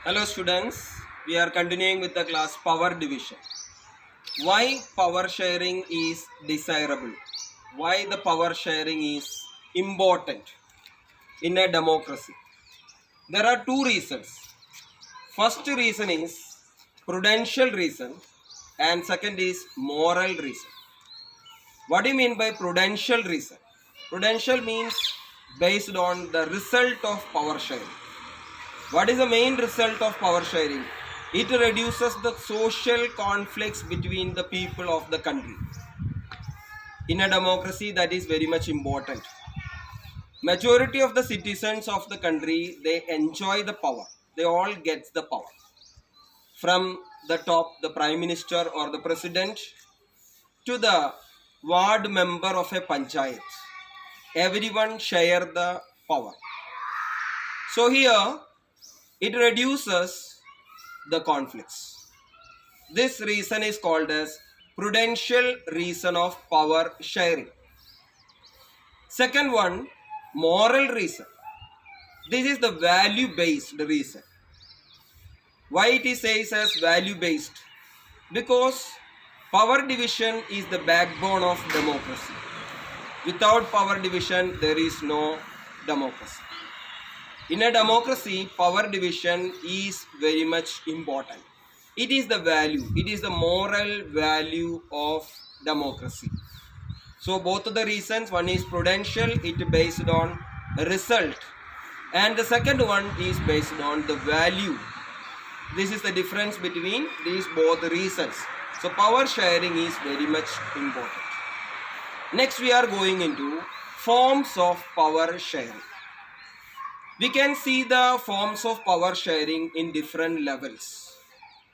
Hello students, we are continuing with the class power division. Why power sharing is desirable? Why the power sharing is important in a democracy? There are two reasons. First reason is prudential reason and second is moral reason. What do you mean by prudential reason? Prudential means based on the result of power sharing. What is the main result of power sharing? It reduces the social conflicts between the people of the country. In a democracy, that is very much important. Majority of the citizens of the country, they enjoy the power. They all get the power. From the top, the prime minister or the president, to the ward member of a panchayat. Everyone share the power. So here, it reduces the conflicts. This reason is called as prudential reason of power sharing. Second one, moral reason. This is the value based reason. Why it is says as value based? Because power division is the backbone of democracy. Without power division, there is no democracy. In a democracy, power division is very much important. It is the value, it is the moral value of democracy. So both of the reasons, one is prudential, it based on result, and the second one is based on the value. This is the difference between these both reasons. So power sharing is very much important. Next we are going into forms of power sharing. We can see the forms of power sharing in different levels.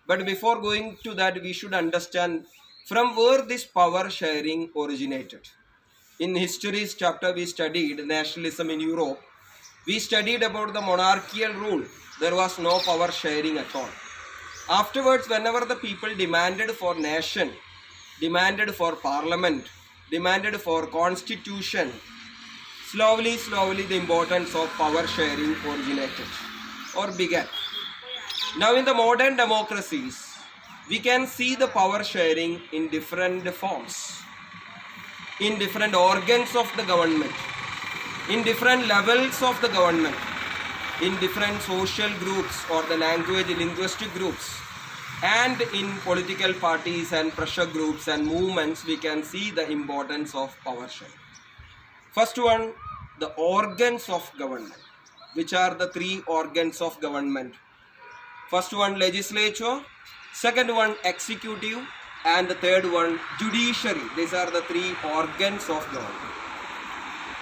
But before going to that, we should understand from where this power sharing originated. In history's chapter, we studied nationalism in Europe. We studied about the monarchical rule. There was no power sharing at all. Afterwards, whenever the people demanded for nation, demanded for parliament, demanded for constitution, slowly the importance of power sharing originated or began. Now in the modern democracies, we can see the power sharing in different forms, in different organs of the government, in different levels of the government, in different social groups or the linguistic groups, and in political parties and pressure groups and movements, we can see the importance of power sharing. First one, the organs of government. Which are the three organs of government? First one, legislature. Second one, executive. And the third one, judiciary. These are the three organs of government.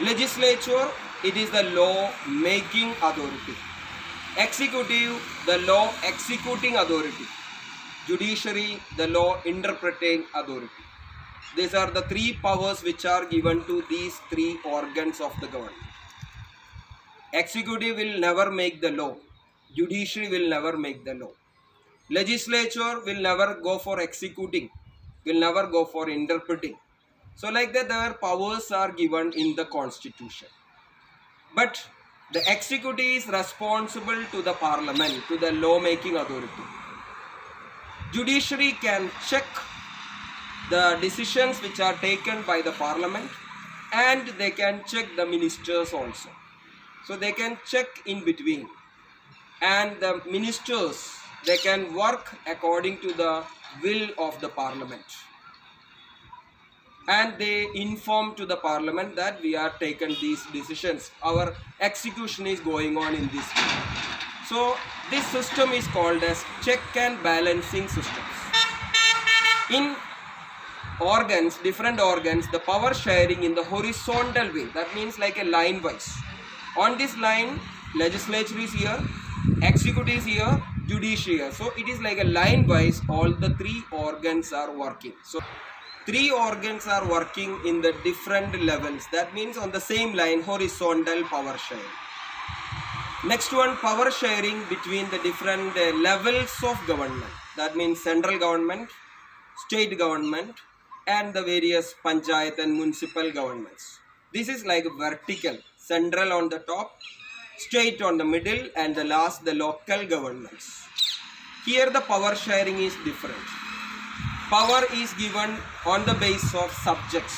Legislature, it is the law making authority. Executive, the law executing authority. Judiciary, the law interpreting authority. These are the three powers which are given to these three organs of the government. Executive will never make the law. Judiciary will never make the law. Legislature will never go for executing, will never go for interpreting. So like that, their powers are given in the constitution. But the executive is responsible to the parliament, to the law making authority. Judiciary can check the decisions which are taken by the parliament, and they can check the ministers also. So they can check in between, and the ministers, they can work according to the will of the parliament, and they inform to the parliament that we are taken these decisions, our execution is going on in this way. So this system is called as check and balancing systems. In organs, different organs, the power sharing in the horizontal way, that means like a line wise. On this line, legislature is here, executive is here, judiciary here. So it is like a line wise, all the three organs are working. So three organs are working in the different levels. That means on the same line, horizontal power sharing. Next one, power sharing between the different levels of government. That means central government, state government, and the various panchayat and municipal governments. This is like vertical, central on the top, state on the middle, and the last the local governments. Here the power sharing is different. Power is given on the basis of subjects.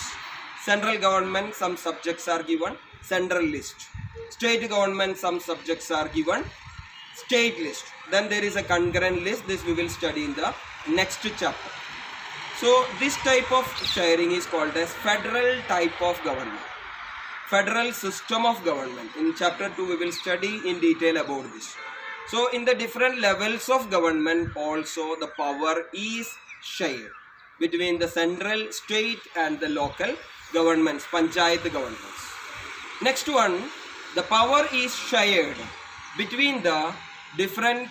Central government, some subjects are given, central list. State government, some subjects are given, state list. Then there is a concurrent list. This we will study in the next chapter. So this type of sharing is called as federal type of government. Federal system of government. In chapter 2 we will study in detail about this. So in the different levels of government also the power is shared between the central, state and the local governments, panchayat governments. Next one, the power is shared between the different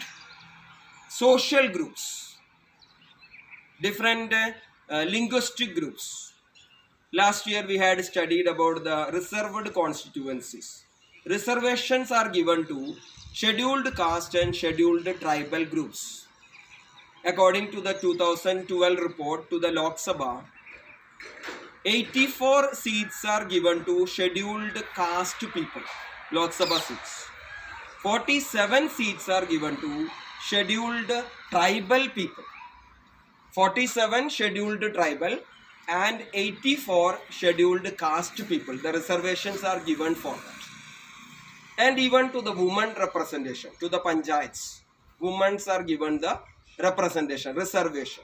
social groups, different linguistic groups. Last year we had studied about the reserved constituencies. Reservations are given to scheduled caste and scheduled tribal groups. According to the 2012 report to the Lok Sabha, 84 seats are given to scheduled caste people, Lok Sabha seats. 47 seats are given to scheduled tribal people. 47 scheduled tribal and 84 scheduled caste people. The reservations are given for that. And even to the women representation, to the panchayats, women are given the representation, reservation.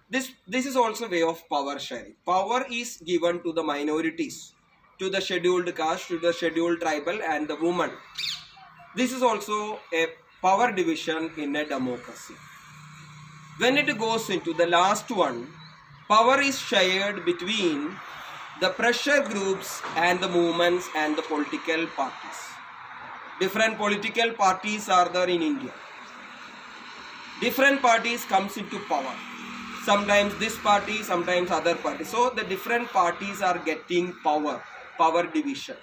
This is also way of power sharing. Power is given to the minorities, to the scheduled caste, to the scheduled tribal and the women. This is also a power division in a democracy. When it goes into the last one, power is shared between the pressure groups and the movements and the political parties. Different political parties are there in India. Different parties comes into power. Sometimes this party, sometimes other party. So the different parties are getting power division.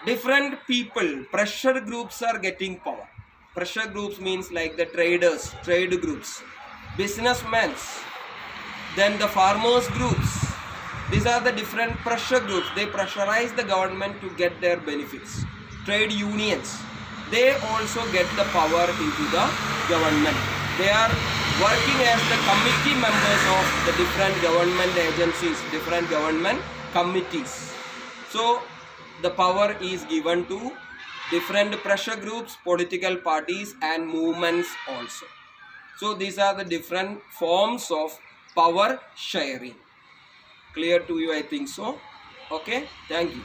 Different people, pressure groups are getting power. Pressure groups means like the traders, trade groups, businessmen, then the farmers groups. These are the different pressure groups. They pressurize the government to get their benefits. Trade unions, they also get the power into the government. They are working as the committee members of the different government agencies, different government committees. So the power is given to different pressure groups, political parties and movements also. So these are the different forms of power sharing. Clear to you, I think so. Okay, thank you.